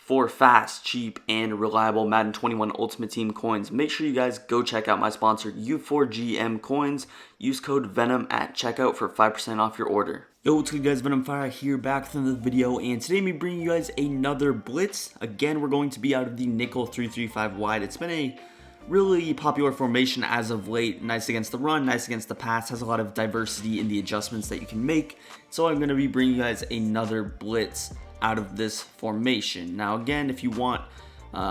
for fast, cheap, and reliable Madden 21 Ultimate Team coins, make sure you guys go check out my sponsor, U4GM Coins. Use code VENOM at checkout for 5% off your order. Yo, what's good guys, Venom Fire here, back with another video, and today I'm bringing you guys another blitz. Again, we're going to be out of the nickel 3-3-5 wide. It's been a really popular formation as of late. Nice against the run, nice against the pass, has a lot of diversity in the adjustments that you can make. So I'm going to be bringing you guys another blitz out of this formation. Now again, if you want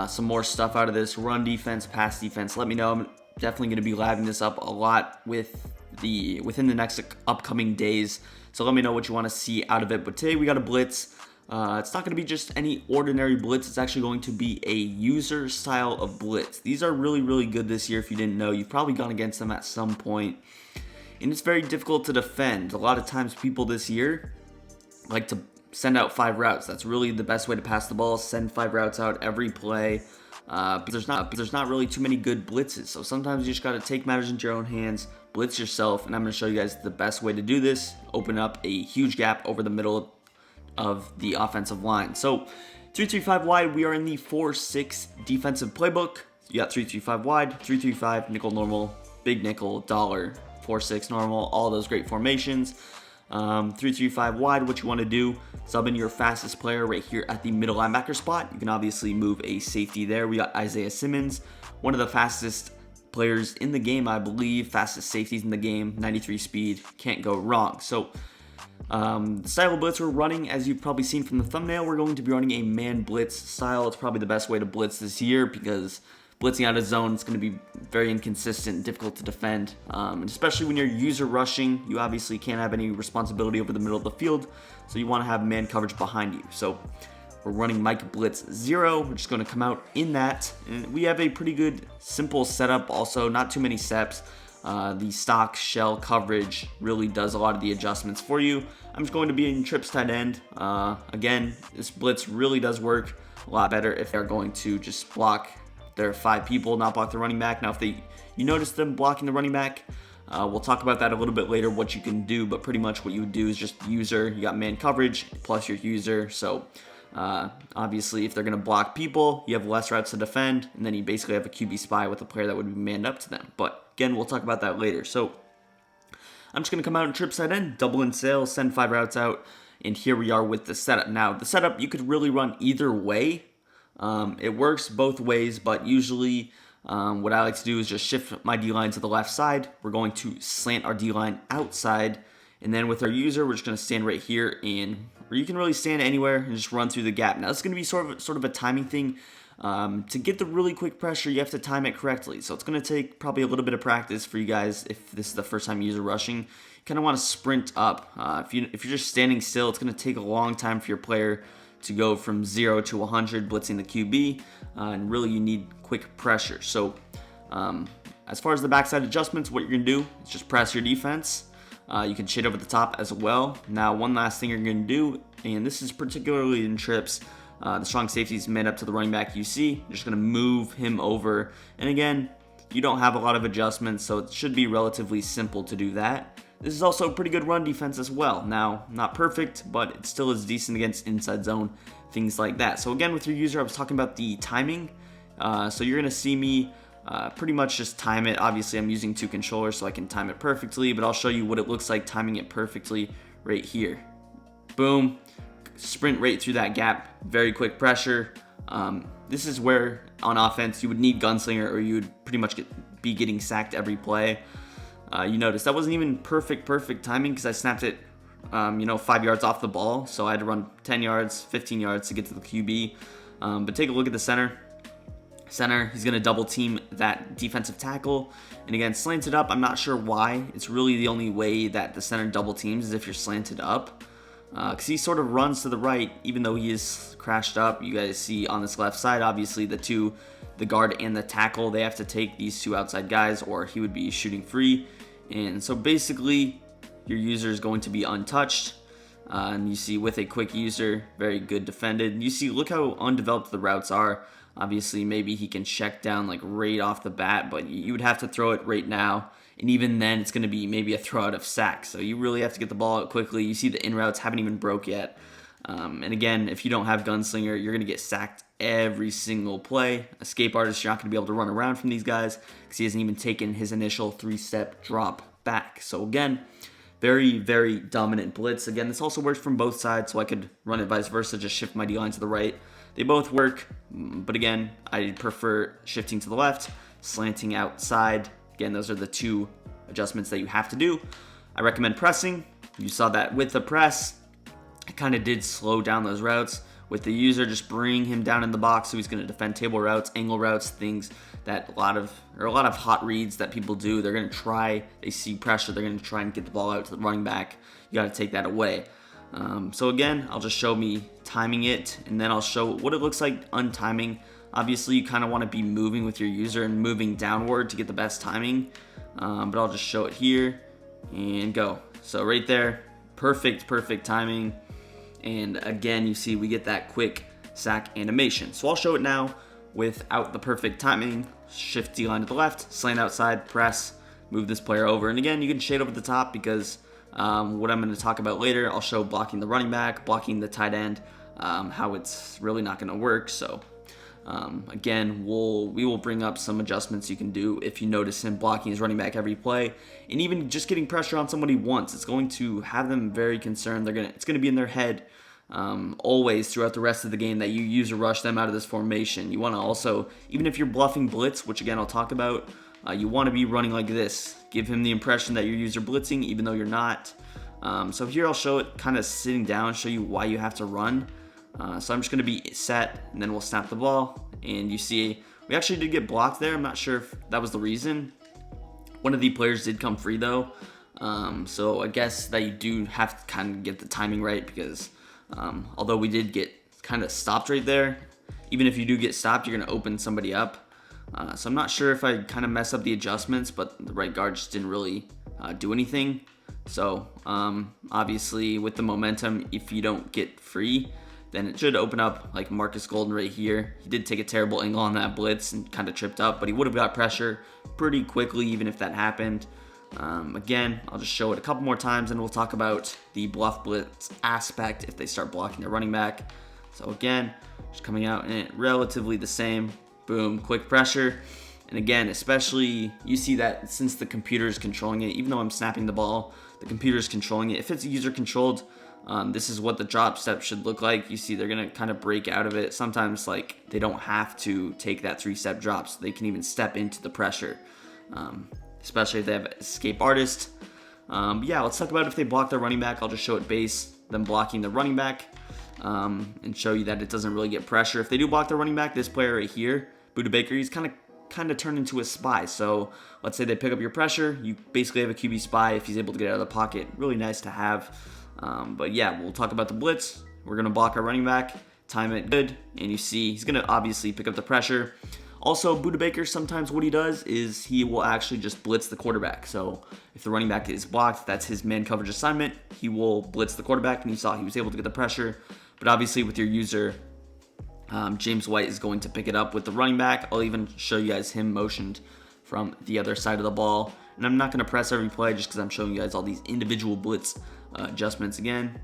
some more stuff out of this, run defense, pass defense, let me know. I'm definitely going to be lapping this up a lot within the next upcoming days. So let me know what you want to see out of it. But today we got a blitz. It's not going to be just any ordinary blitz. It's actually going to be a user style of blitz. These are really, really good this year. If you didn't know, you've probably gone against them at some point. And it's very difficult to defend. A lot of times people this year like to send out 5 routes. That's really the best way to pass the ball. Send 5 routes out every play. Because there's not really too many good blitzes. So sometimes you just got to take matters into your own hands, blitz yourself, and I'm going to show you guys the best way to do this. Open up a huge gap over the middle of the offensive line. So 3-3-5 wide, we are in the 4-6 defensive playbook. You got 3-3-5 wide, 3-3-5 nickel normal, big nickel, dollar, 4-6 normal, all those great formations. 3-3-5 wide, what you want to do, sub in your fastest player right here at the middle linebacker spot. You can obviously move a safety there. We got Isaiah Simmons, one of the fastest players in the game, I believe, fastest safeties in the game, 93 speed, can't go wrong. So the style of blitz we're running, as you've probably seen from the thumbnail, we're going to be running a man blitz style. It's probably the best way to blitz this year because blitzing out of zone is going to be very inconsistent, difficult to defend, and especially when you're user rushing, you obviously can't have any responsibility over the middle of the field, so you want to have man coverage behind you. So we're running Mike Blitz 0, we're just going to come out in that, and we have a pretty good simple setup also, not too many steps. The stock shell coverage really does a lot of the adjustments for you. I'm just going to be in trips tight end. Again, this blitz really does work a lot better if they're going to just block their 5 people, not block the running back. Now if you notice them blocking the running back, we'll talk about that a little bit later, what you can do, but pretty much what you would do is just user, you got man coverage plus your user. So obviously if they're going to block people, you have less routes to defend, and then you basically have a QB spy with a player that would be manned up to them. But again, we'll talk about that later. So I'm just going to come out and trip side end, double in sales, send 5 routes out, and here we are with the setup. Now the setup, you could really run either way. It works both ways, but usually what I like to do is just shift my D-line to the left side. We're going to slant our D-line outside, and then with our user, we're just going to stand right here, or you can really stand anywhere and just run through the gap. Now, it's going to be sort of a timing thing. To get the really quick pressure, you have to time it correctly. So it's going to take probably a little bit of practice for you guys if this is the first time user rushing. You kind of want to sprint up. If you're just standing still, it's going to take a long time for your player to go from 0 to 100 blitzing the QB, and really you need quick pressure. So as far as the backside adjustments, what you're going to do is just press your defense. You can shade over the top as well. Now one last thing you're going to do, and this is particularly in trips, the strong safety is made up to the running back you see. You're just going to move him over, and again, you don't have a lot of adjustments, so it should be relatively simple to do that. This is also a pretty good run defense as well. Now, not perfect, but it still is decent against inside zone, things like that. So again, with your user, I was talking about the timing. So you're going to see me pretty much just time it. Obviously, I'm using 2 controllers, so I can time it perfectly, but I'll show you what it looks like timing it perfectly right here. Boom. Sprint right through that gap. Very quick pressure. This is where, on offense, you would need Gunslinger, or you would pretty much be getting sacked every play. You notice that wasn't even perfect timing because I snapped it 5 yards off the ball, so I had to run 10 yards, 15 yards to get to the QB. But take a look at the center. He's going to double team that defensive tackle, and again, slanted up. I'm not sure why. It's really the only way that the center double teams is if you're slanted up, because he sort of runs to the right even though he is crashed up. You guys see on this left side, obviously the guard and the tackle, they have to take these 2 outside guys or he would be shooting free. And so basically your user is going to be untouched, and you see with a quick user, very good defended. You see, look how undeveloped the routes are. Obviously maybe he can check down like right off the bat, but you would have to throw it right now, and even then it's going to be maybe a throw out of sack. So you really have to get the ball out quickly. You see the in routes haven't even broke yet. And again, if you don't have Gunslinger, you're going to get sacked every single play. Escape Artist, you're not going to be able to run around from these guys because he hasn't even taken his initial 3-step drop back. So again, very, very dominant blitz. Again, this also works from both sides, so I could run it vice versa, just shift my D-line to the right. They both work, but again, I prefer shifting to the left, slanting outside. Again, those are the two adjustments that you have to do. I recommend pressing. You saw that with the press, it kind of did slow down those routes. With the user, just bring him down in the box, so he's going to defend table routes, angle routes, things that a lot of hot reads that people do. They're going to try, they see pressure, they're going to try and get the ball out to the running back. You got to take that away. So again, I'll just show me timing it, and then I'll show what it looks like untiming. Obviously, you kind of want to be moving with your user and moving downward to get the best timing, but I'll just show it here and go. So right there, perfect timing. And again, you see we get that quick sack animation. So I'll show it now without the perfect timing. Shift D-line to the left, slant outside, press, move this player over. And again, you can shade over the top because what I'm going to talk about later, I'll show blocking the running back, blocking the tight end, how it's really not going to work. So again, we will bring up some adjustments you can do if you notice him blocking his running back every play, and even just getting pressure on somebody once. It's going to have them very concerned. It's going to be in their head always throughout the rest of the game that you user rush them out of this formation. You want to also, even if you're bluffing blitz, which again I'll talk about, you want to be running like this. Give him the impression that you're user blitzing, even though you're not. So here I'll show it kind of sitting down, show you why you have to run. So I'm just going to be set, and then we'll snap the ball. And you see, we actually did get blocked there. I'm not sure if that was the reason. One of the players did come free, though. So I guess that you do have to kind of get the timing right, because although we did get kind of stopped right there, even if you do get stopped, you're going to open somebody up. So I'm not sure if I kind of mess up the adjustments, but the right guard just didn't really do anything. So obviously with the momentum, if you don't get free, then it should open up like Marcus Golden right here. He did take a terrible angle on that blitz and kind of tripped up, but he would have got pressure pretty quickly even if that happened. Again, I'll just show it a couple more times and we'll talk about the Bluff Blitz aspect if they start blocking their running back. So again, just coming out in it relatively the same. Boom, quick pressure. And again, especially you see that since the computer is controlling it, even though I'm snapping the ball, the computer is controlling it. If it's user controlled, this is what the drop step should look like. You see they're going to kind of break out of it. Sometimes like they don't have to take that 3-step drop, so they can even step into the pressure, especially if they have escape artist. But yeah, let's talk about if they block their running back. I'll just show it base, them blocking the running back, and show you that it doesn't really get pressure. If they do block their running back, this player right here, Buda Baker, he's kind of turned into a spy. So let's say they pick up your pressure, you basically have a QB spy if he's able to get out of the pocket. Really nice to have. But yeah, we'll talk about the blitz. We're going to block our running back, time it good, and you see he's going to obviously pick up the pressure. Also, Buda Baker, sometimes what he does is he will actually just blitz the quarterback. So if the running back is blocked, that's his man coverage assignment. He will blitz the quarterback, and you saw he was able to get the pressure. But obviously with your user, James White is going to pick it up with the running back. I'll even show you guys him motioned from the other side of the ball. And I'm not going to press every play just because I'm showing you guys all these individual blitz adjustments. Again,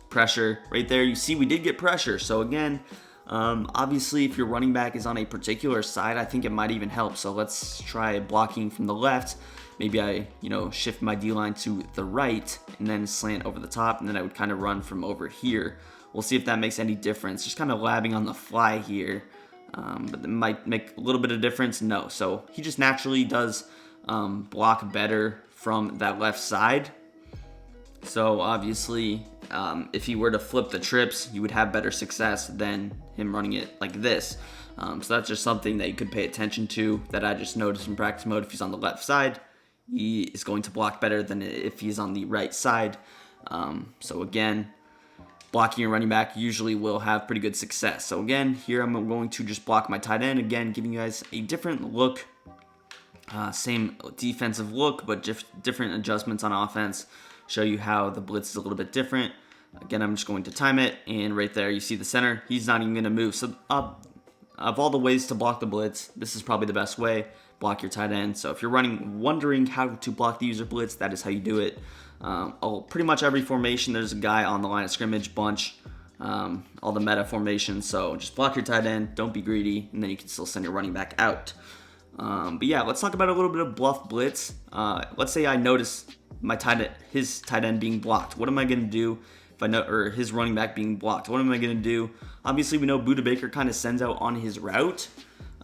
pressure right there. You see we did get pressure. So again, obviously if your running back is on a particular side, I think it might even help. So let's try blocking from the left. Maybe I, shift my D-line to the right and then slant over the top, and then I would kind of run from over here. We'll see if that makes any difference. Just kind of labbing on the fly here. But it might make a little bit of difference. No. So he just naturally does block better from that left side. So obviously, if he were to flip the trips, you would have better success than him running it like this. So that's just something that you could pay attention to, that I just noticed in practice mode. If he's on the left side, he is going to block better than if he's on the right side. So again, blocking your running back usually will have pretty good success. So again, here I'm going to just block my tight end. Again, giving you guys a different look. Same defensive look, but different adjustments on offense. Show you how the blitz is a little bit different. Again, I'm just going to time it, and right there you see the center. He's not even going to move. So of all the ways to block the blitz, this is probably the best way. Block your tight end. So if you're wondering how to block the user blitz, that is how you do it. Pretty much every formation, there's a guy on the line of scrimmage, bunch, all the meta formations. So just block your tight end, don't be greedy, and then you can still send your running back out. But yeah, let's talk about a little bit of Bluff Blitz. Let's say I notice his tight end being blocked. What am I going to do if I know, or his running back being blocked? What am I going to do? Obviously, we know Buda Baker kind of sends out on his route,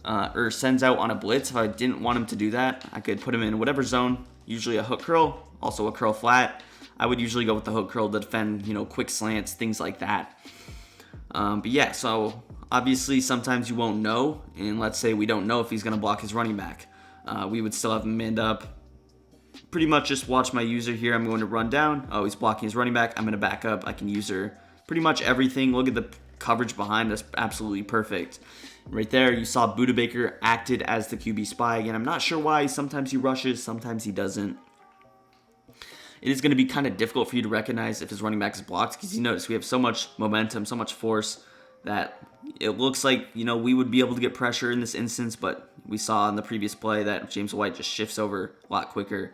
or sends out on a blitz. If I didn't want him to do that, I could put him in whatever zone, usually a hook curl, also a curl flat. I would usually go with the hook curl to defend, quick slants, things like that. But yeah, so obviously sometimes you won't know, and let's say we don't know if he's going to block his running back. We would still have him manned up. Pretty much just watch my user here. I'm going to run down. Oh, he's blocking his running back. I'm going to back up. I can user pretty much everything. Look at the coverage behind us. Absolutely perfect. Right there, you saw Buda Baker acted as the QB spy. Again, I'm not sure why. Sometimes he rushes, sometimes he doesn't. It is going to be kind of difficult for you to recognize if his running back is blocked, because you notice we have so much momentum, so much force, that it looks like, we would be able to get pressure in this instance, but we saw in the previous play that James White just shifts over a lot quicker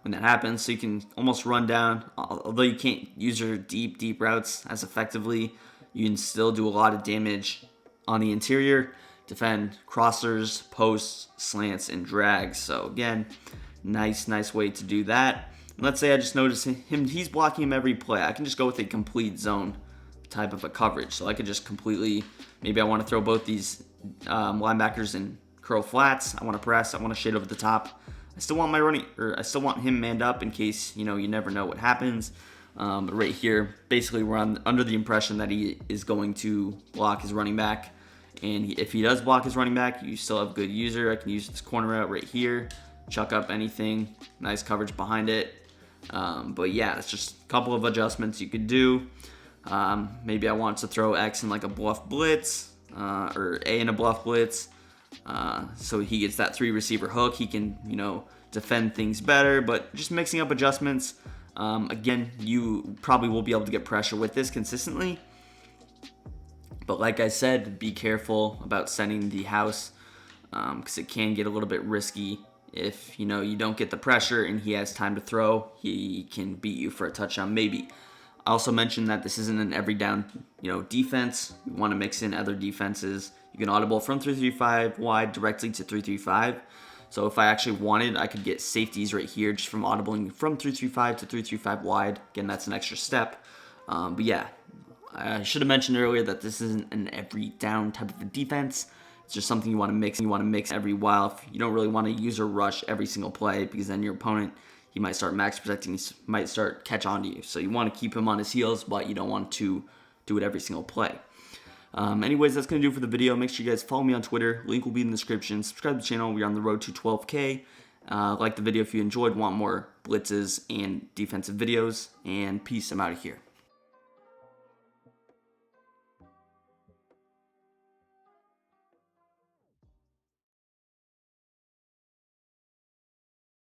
when that happens. So you can almost run down, although you can't use your deep routes as effectively, you can still do a lot of damage on the interior, defend crossers, posts, slants, and drags. So again, nice way to do that. Let's say I just notice he's blocking him every play. I can just go with a complete zone type of a coverage. So I could just completely, maybe I want to throw both these linebackers in curl flats. I want to press. I want to shade over the top. I still want I still want him manned up in case, you never know what happens. But right here, basically we're under the impression that he is going to block his running back. And if he does block his running back, you still have good user. I can use this corner out right here, chuck up anything. Nice coverage behind it. But yeah, it's just a couple of adjustments you could do. Maybe I want to throw X in like a Bluff Blitz, or A in a Bluff Blitz. So he gets that 3 receiver hook. He can, defend things better, but just mixing up adjustments. Again, you probably will be able to get pressure with this consistently. But like I said, be careful about sending the house, because it can get a little bit risky. If, you don't get the pressure and he has time to throw, he can beat you for a touchdown maybe. I also mentioned that this isn't an every down, defense. You want to mix in other defenses. You can audible from 3-3-5 wide directly to 3-3-5. So if I actually wanted, I could get safeties right here just from audibling from 3-3-5 to 3-3-5 wide. Again, that's an extra step. But yeah, I should have mentioned earlier that this isn't an every down type of a defense. It's just something you want to mix. You want to mix every while. You don't really want to use or rush every single play, because then your opponent, he might start max protecting, he might start catch on to you. So you want to keep him on his heels, but you don't want to do it every single play. Anyways, that's going to do it for the video. Make sure you guys follow me on Twitter. Link will be in the description. Subscribe to the channel. We're on the road to 12K. Like the video if you enjoyed, want more blitzes and defensive videos. And peace. I'm out of here.